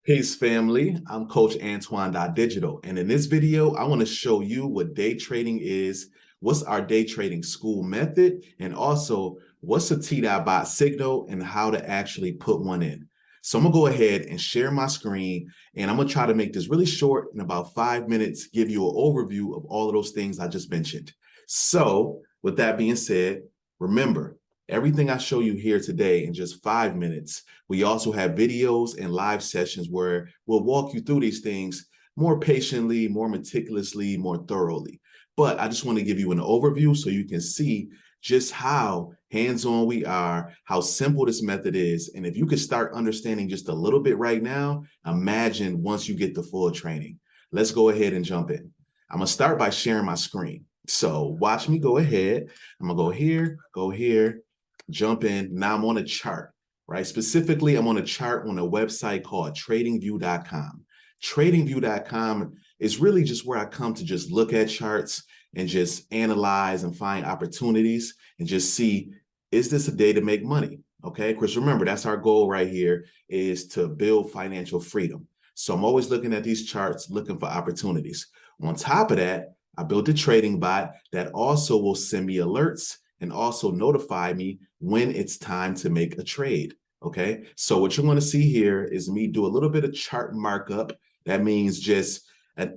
Peace, family. I'm Coach Antoine.Digital. And in this video, I want to show you what day trading is, what's our day trading school method, and also what's a T.bot signal and how to actually put one in. So I'm going to go ahead and share my screen, and I'm going to try to make this really short in about 5 minutes, give you an overview of all of those things I just mentioned. So with that being said, remember, everything I show you here today in just 5 minutes, we also have videos and live sessions where we'll walk you through these things more patiently, more meticulously, more thoroughly. But I just want to give you an overview so you can see just how hands-on we are, how simple this method is. And if you could start understanding just a little bit right now, imagine once you get the full training. Let's go ahead and jump in. I'm going to start by sharing my screen. So watch me go ahead. I'm going to go here, jump in. Now I'm on a chart, right? Specifically, I'm on a chart on a website called tradingview.com. Tradingview.com is really just where I come to just look at charts and just analyze and find opportunities and just see, is this a day to make money? Okay, because remember, that's our goal right here, is to build financial freedom. So I'm always looking at these charts, looking for opportunities. On top of that, I built a trading bot that also will send me alerts and also notify me when it's time to make a trade. Okay, so what you're going to see here is me do a little bit of chart markup. That means just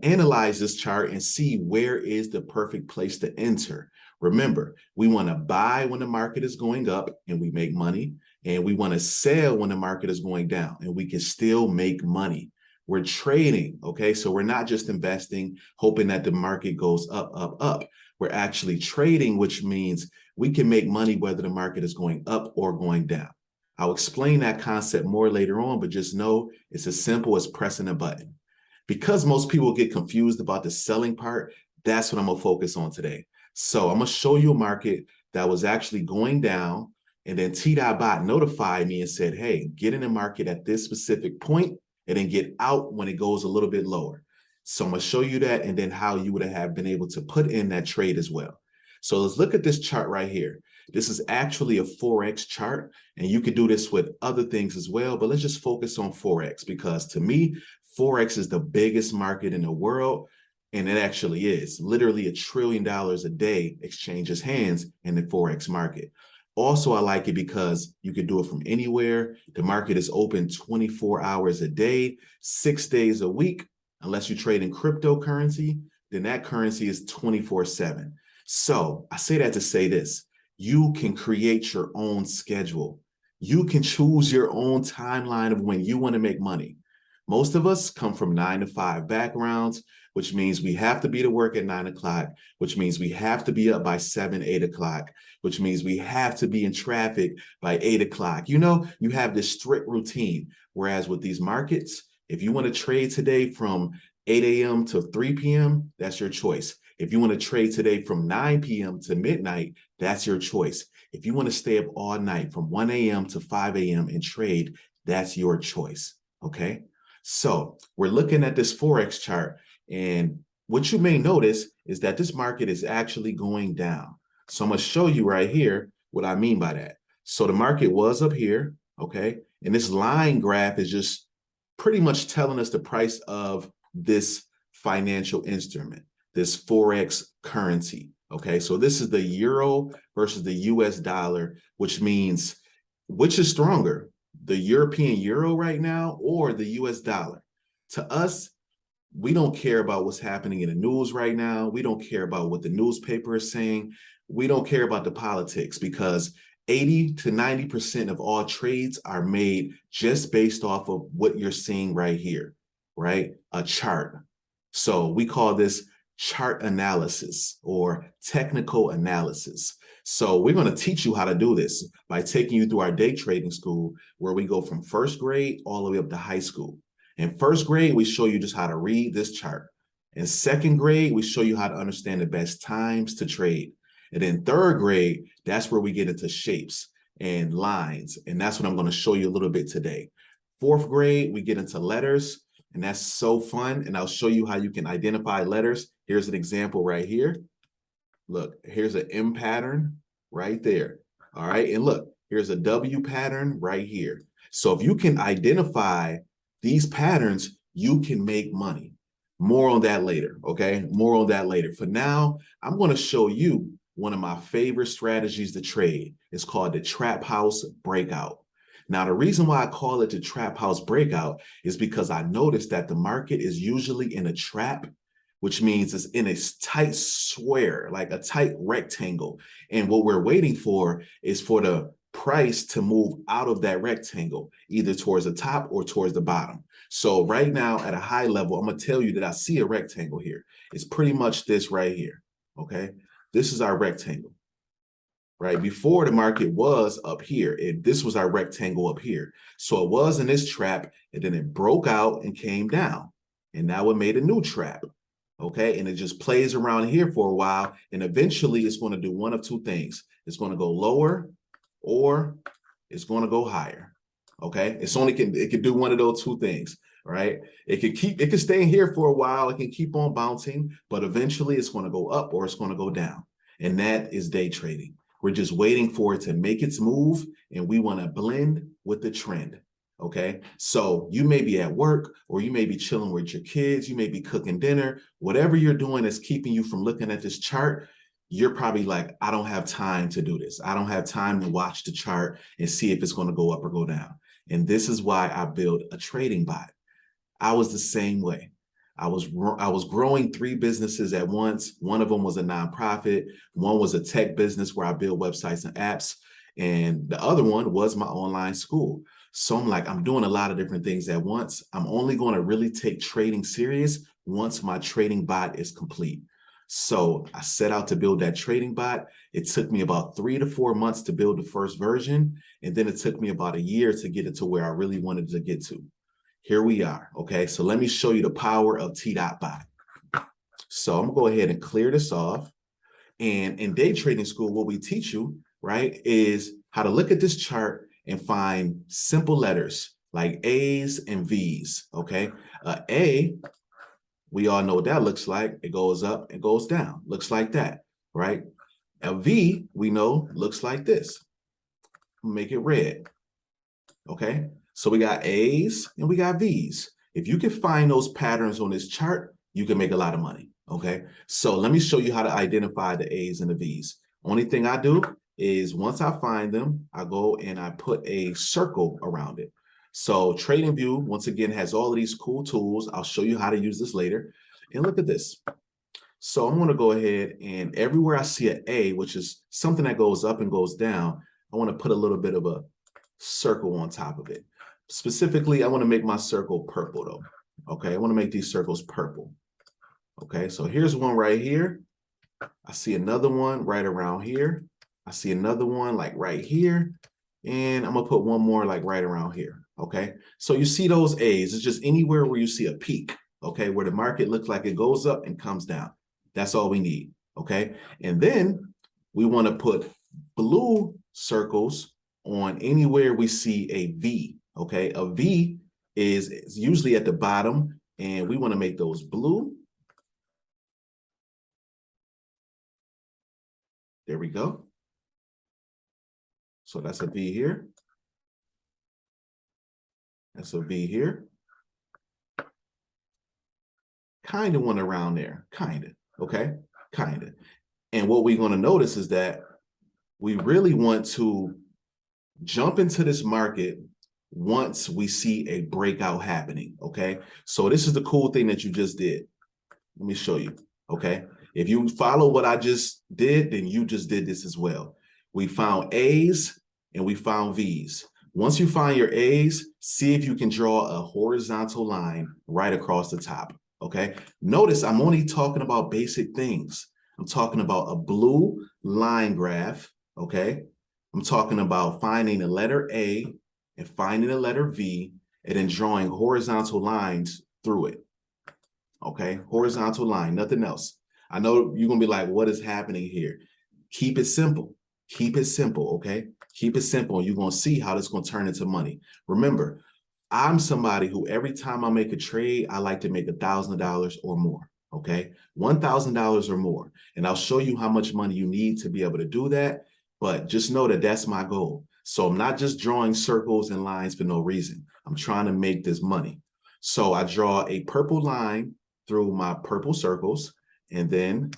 analyze this chart and see where is the perfect place to enter. Remember, we want to buy when the market is going up and we make money, and we want to sell when the market is going down and we can still make money. We're trading, okay? So we're not just investing, hoping that the market goes up, up, up. We're actually trading, which means we can make money whether the market is going up or going down. I'll explain that concept more later on, but just know it's as simple as pressing a button. Because most people get confused about the selling part, that's what I'm going to focus on today. So I'm going to show you a market that was actually going down, and then T.bot notified me and said, hey, get in the market at this specific point and then get out when it goes a little bit lower. So I'm going to show you that and then how you would have been able to put in that trade as well. So let's look at this chart right here. This is actually a Forex chart, and you could do this with other things as well, but let's just focus on Forex because to me, Forex is the biggest market in the world, and it actually is. Literally $1 trillion a day exchanges hands in the Forex market. Also, I like it because you can do it from anywhere. The market is open 24 hours a day, 6 days a week. Unless you trade in cryptocurrency, then that currency is 24/7. So I say that to say this. You can create your own schedule. You can choose your own timeline of when you want to make money. Most of us come from 9 to 5 backgrounds, which means we have to be to work at 9 o'clock, which means we have to be up by 7, 8 o'clock, which means we have to be in traffic by 8 o'clock. You know, you have this strict routine. Whereas with these markets, if you want to trade today from 8 a.m. to 3 p.m., that's your choice. If you want to trade today from 9 p.m. to midnight, that's your choice. If you want to stay up all night from 1 a.m. to 5 a.m. and trade, that's your choice. Okay. So we're looking at this Forex chart, and what you may notice is that this market is actually going down. So I'm going to show you right here what I mean by that. So the market was up here, okay? And this line graph is just pretty much telling us the price of this financial instrument, this Forex currency, okay? So this is the euro versus the US dollar, which means which is stronger, the European euro right now or the US dollar? To us, we don't care about what's happening in the news right now. We don't care about what the newspaper is saying. We don't care about the politics because 80 to 90% of all trades are made just based off of what you're seeing right here, right? A chart. So we call this chart analysis or technical analysis. So we're going to teach you how to do this by taking you through our day trading school, where we go from first grade all the way up to high school. In first grade, we show you just how to read this chart. In second grade, we show you how to understand the best times to trade. And in third grade, that's where we get into shapes and lines. And that's what I'm going to show you a little bit today. Fourth grade, we get into letters, and that's so fun. And I'll show you how you can identify letters. Here's an example right here. Look, here's an M pattern right there. All right. And look, here's a W pattern right here. So if you can identify these patterns, you can make money. More on that later, okay? More on that later. For now, I'm going to show you one of my favorite strategies to trade. It's called the Trap House Breakout. Now, the reason why I call it the Trap House Breakout is because I noticed that the market is usually in a trap, which means it's in a tight square, like a tight rectangle. And what we're waiting for is for the price to move out of that rectangle, either towards the top or towards the bottom. So right now at a high level, I'm going to tell you that I see a rectangle here. It's pretty much this right here. Okay. This is our rectangle. Right before the market was up here, this was our rectangle up here. So it was in this trap, and then it broke out and came down, and now it made a new trap. Okay, and it just plays around here for a while, and eventually it's going to do one of two things. It's going to go lower, or it's going to go higher. Okay, it can do one of those two things. Right, it can stay in here for a while. It can keep on bouncing, but eventually it's going to go up or it's going to go down, and that is day trading. We're just waiting for it to make its move, and we want to blend with the trend. Okay, so you may be at work, or you may be chilling with your kids, you may be cooking dinner, whatever you're doing that's keeping you from looking at this chart. You're probably like, I don't have time to do this. I don't have time to watch the chart and see if it's going to go up or go down. And this is why I built a trading bot. I was the same way. I was growing 3 businesses at once. One of them was a nonprofit. One was a tech business where I build websites and apps. And the other one was my online school. So I'm like, I'm doing a lot of different things at once. I'm only going to really take trading serious once my trading bot is complete. So I set out to build that trading bot. It took me about 3 to 4 months to build the first version. And then it took me about a year to get it to where I really wanted to get to. Here we are. Okay, so let me show you the power of T.Bot. So I'm gonna go ahead and clear this off. And in day trading school, what we teach you, right, is how to look at this chart and find simple letters like A's and V's. Okay, A, we all know what that looks like. It goes up and goes down. Looks like that, right? A V, we know, looks like this. Make it red. Okay, so we got A's and we got V's. If you can find those patterns on this chart, you can make a lot of money. Okay, so let me show you how to identify the A's and the V's. Only thing I do is once I find them, I go and I put a circle around it. So TradingView, once again, has all of these cool tools. I'll show you how to use this later. And look at this. So I'm going to go ahead and everywhere I see an A, which is something that goes up and goes down, I want to put a little bit of a circle on top of it. Specifically, I want to make my circle purple though. Okay, I want to make these circles purple. Okay, so here's one right here. I see another one right around here. I see another one like right here. And I'm gonna put one more like right around here. Okay, so you see those A's. It's just anywhere where you see a peak. Okay, where the market looks like it goes up and comes down. That's all we need. Okay, and then we want to put blue circles on anywhere we see a V. Okay, a V is usually at the bottom, and we want to make those blue. There we go. So that's a V here. That's a V here. Kind of one around there, kind of, okay, kind of. And what we're going to notice is that we really want to jump into this market once we see a breakout happening, okay? So this is the cool thing that you just did. Let me show you, okay? If you follow what I just did, then you just did this as well. We found A's and we found V's. Once you find your A's, see if you can draw a horizontal line right across the top, okay? Notice I'm only talking about basic things. I'm talking about a blue line graph, okay? I'm talking about finding the letter A and finding the letter V and then drawing horizontal lines through it, okay? Horizontal line, nothing else. I know you're gonna be like, what is happening here? Keep it simple. Keep it simple, okay? Keep it simple. You're gonna see how this is gonna turn into money. Remember, I'm somebody who every time I make a trade, I like to make $1,000 or more, okay? $1,000 or more. And I'll show you how much money you need to be able to do that. But just know that that's my goal. So I'm not just drawing circles and lines for no reason. I'm trying to make this money, So I draw a purple line through my purple circles, and then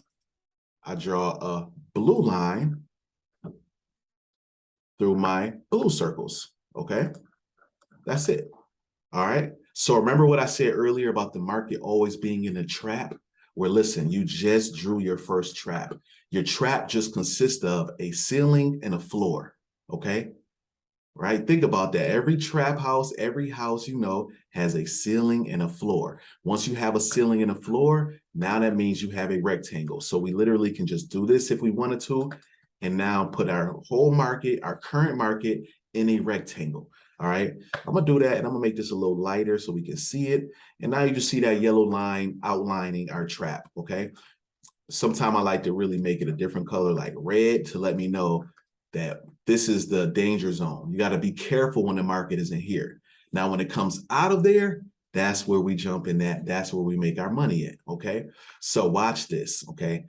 I draw a blue line through my blue circles, okay? That's it, all right? So remember what I said earlier about the market always being in a trap? Where listen, you just drew your first trap. Your trap just consists of a ceiling and a floor, okay? Right? Think about that. Every trap house, every house you know has a ceiling and a floor. Once you have a ceiling and a floor, now that means you have a rectangle. So we literally can just do this if we wanted to, and now put our whole market, our current market, in a rectangle. All right, I'm gonna do that, and I'm gonna make this a little lighter so we can see it. And now you just see that yellow line outlining our trap, okay? Sometimes I like to really make it a different color, like red, to let me know that this is the danger zone. You got to be careful when the market isn't here. Now, when it comes out of there, that's where we jump in that's where we make our money in, okay? So watch this, okay?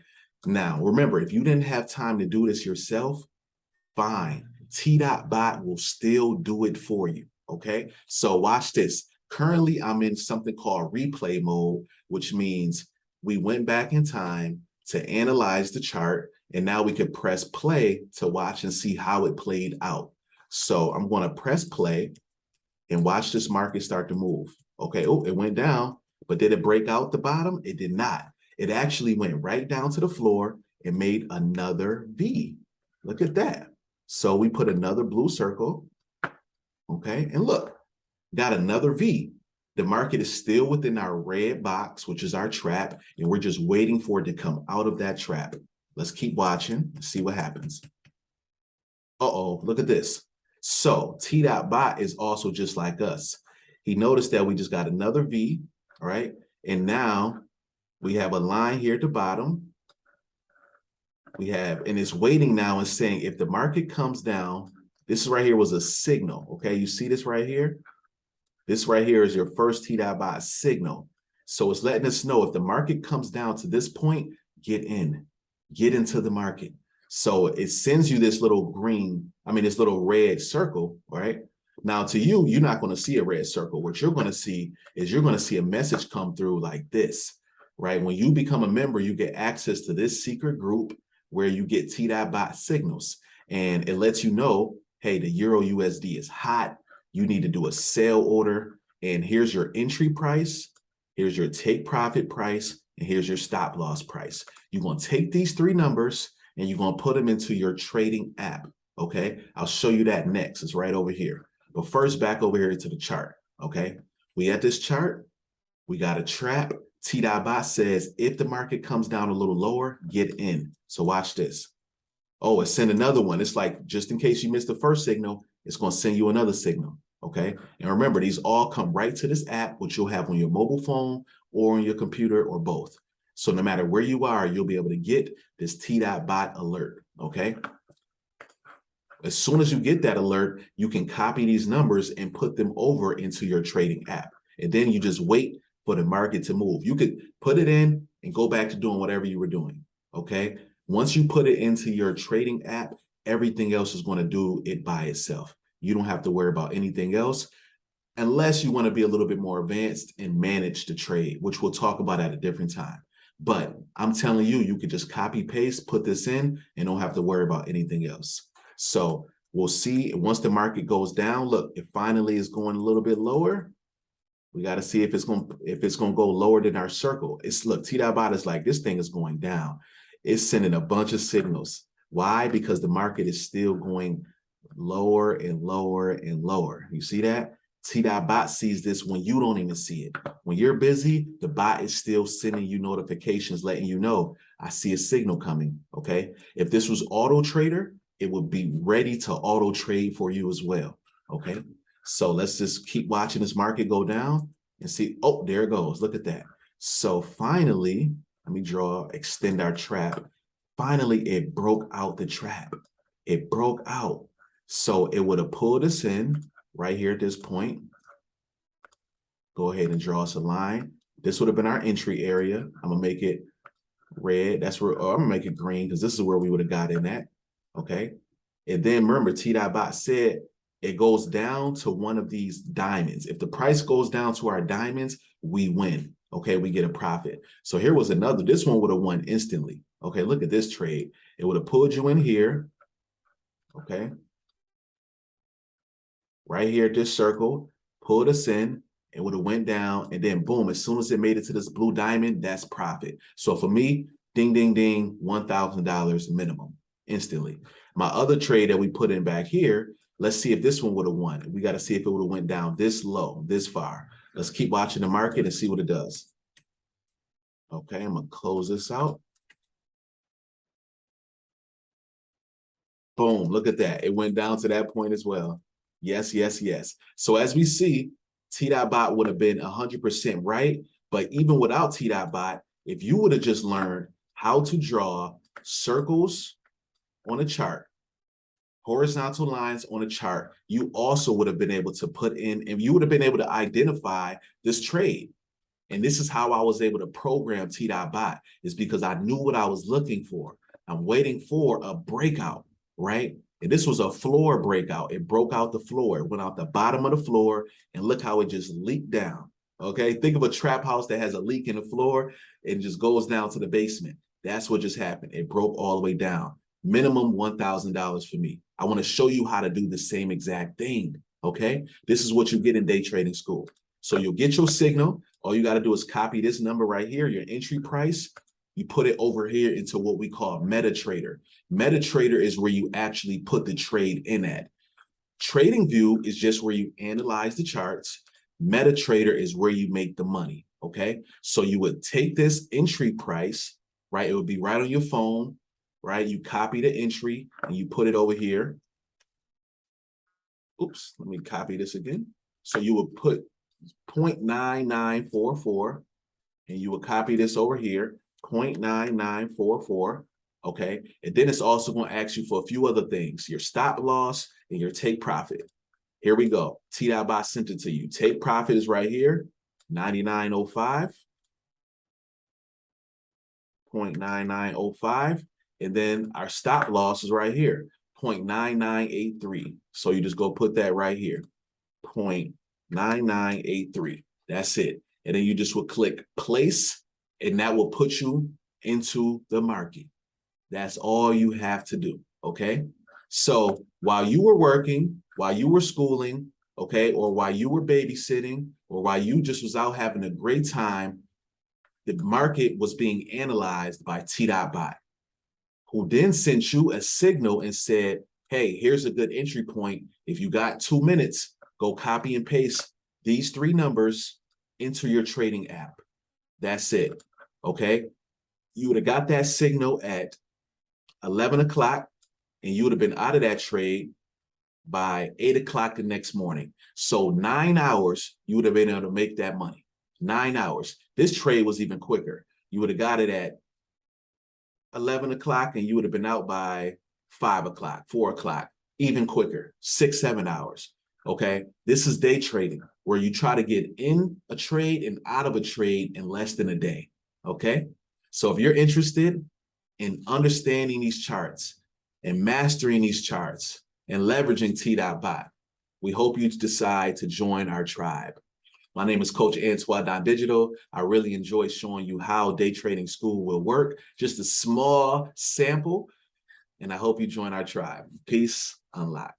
Now, remember, if you didn't have time to do this yourself, fine. T.Bot will still do it for you, okay? So watch this. Currently, I'm in something called replay mode, which means we went back in time to analyze the chart, and now we can press play to watch and see how it played out. So I'm going to press play and watch this market start to move. Okay, oh, it went down, but did it break out the bottom? It did not. It actually went right down to the floor and made another V. Look at that. So we put another blue circle, okay, and look, got another V. The market is still within our red box, which is our trap, and we're just waiting for it to come out of that trap. Let's keep watching and see what happens. Uh-oh, look at this. So T.Bot is also just like us. He noticed that we just got another V, all right? And now we have a line here at the bottom. We have, and it's waiting now and saying if the market comes down, this right here was a signal, okay? You see this right here? This right here is your first T.Bot signal. So it's letting us know if the market comes down to this point, get into the market. So it sends you this little this little red circle, right? Now to you, you're not going to see a red circle. What you're going to see is you're going to see a message come through like this, right? When you become a member, you get access to this secret group where you get T.Bot signals, and it lets you know, hey, the Euro USD is hot. You need to do a sell order, and here's your entry price, here's your take profit price, and here's your stop loss price. You're going to take these three numbers and you're going to put them into your trading app, okay? I'll show you that next. It's right over here. But first, back over here to the chart, okay? We at this chart, we got a trap. T.Bot says if the market comes down a little lower, get in. So watch this. Oh, it sent another one. It's like, just in case you missed the first signal, it's going to send you another signal, okay? And remember, these all come right to this app, which you'll have on your mobile phone or on your computer or both. So no matter where you are, you'll be able to get this T.Bot alert, okay? As soon as you get that alert, you can copy these numbers and put them over into your trading app. And then you just wait for the market to move. You could put it in and go back to doing whatever you were doing, okay? Once you put it into your trading app, everything else is going to do it by itself. You don't have to worry about anything else unless you want to be a little bit more advanced and manage the trade, which we'll talk about at a different time. But I'm telling you, you could just copy paste, put this in, and don't have to worry about anything else. So we'll see once the market goes down. Look, it finally is going a little bit lower. We got to see if it's going to go lower than our circle. Look, T.Bot is like, this thing is going down. It's sending a bunch of signals. Why? Because the market is still going lower and lower and lower. You see that? T.Bot sees this when you don't even see it. When you're busy, the bot is still sending you notifications, letting you know, I see a signal coming, okay? If this was Auto Trader, it would be ready to auto trade for you as well, okay? So let's just keep watching this market go down and see, oh, there it goes. Look at that. So finally, let me extend our trap. Finally, it broke out the trap. It broke out. So it would have pulled us in right here at this point. Go ahead and draw us a line. This would have been our entry area. I'm gonna make it red. That's where, I'm gonna make it green because this is where we would have got in at, okay? And then remember, T.Bot said it goes down to one of these diamonds. If the price goes down to our diamonds, we win. Okay, we get a profit. So here was another, this one would have won instantly. Okay, look at this trade. It would have pulled you in here. Okay, right here at this circle, pulled us in, it would have went down, and then boom, as soon as it made it to this blue diamond, that's profit. So for me, ding, ding, ding, $1,000 minimum instantly. My other trade that we put in back here, let's see if this one would have won. We got to see if it would have went down this low, this far. Let's keep watching the market and see what it does. Okay, I'm gonna close this out. Boom, look at that. It went down to that point as well. Yes, yes, yes. So as we see, T.Bot would have been 100% right. But even without T.Bot, if you would have just learned how to draw circles on a chart, horizontal lines on a chart, you also would have been able to put in, and you would have been able to identify this trade. And this is how I was able to program T.Bot, is because I knew what I was looking for. I'm waiting for a breakout, right? And this was a floor breakout. It broke out the floor. It went out the bottom of the floor, and look how it just leaked down. Okay, think of a trap house that has a leak in the floor and just goes down to the basement. That's what just happened. It broke all the way down. Minimum $1,000 for me. I want to show you how to do the same exact thing. Okay, this is what you get in day trading school. So you'll get your signal. All you got to do is copy this number right here, your entry price. You put it over here into what we call MetaTrader. MetaTrader is where you actually put the trade in at. TradingView is just where you analyze the charts. MetaTrader is where you make the money, okay? So you would take this entry price, right? It would be right on your phone, right? You copy the entry and you put it over here. Oops, let me copy this again. So you would put 0.9944, and you would copy this over here, 0.9944, okay? And then it's also going to ask you for a few other things, your stop loss and your take profit. Here we go. T.Bot sent it to you. Take profit is right here, 99.05, 0.9905, and then our stop loss is right here, 0.9983. So you just go put that right here, 0.9983. That's it. And then you just would click place, and that will put you into the market. That's all you have to do, okay? So while you were working, while you were schooling, okay, or while you were babysitting, or while you just was out having a great time, the market was being analyzed by T.Bot, who then sent you a signal and said, hey, here's a good entry point. If you got 2 minutes, go copy and paste these 3 numbers into your trading app. That's it, okay? You would have got that signal at 11 o'clock, and you would have been out of that trade by 8 o'clock the next morning. So 9 hours, you would have been able to make that money. 9 hours. This trade was even quicker. You would have got it at 11 o'clock, and you would have been out by 5 o'clock, 4 o'clock, even quicker, 6, 7 hours. Okay, this is day trading, where you try to get in a trade and out of a trade in less than a day. Okay, so if you're interested in understanding these charts and mastering these charts and leveraging T.Bot, we hope you decide to join our tribe. My name is Coach Antoine.Digital. I really enjoy showing you how day trading school will work. Just a small sample, and I hope you join our tribe. Peace, unlock.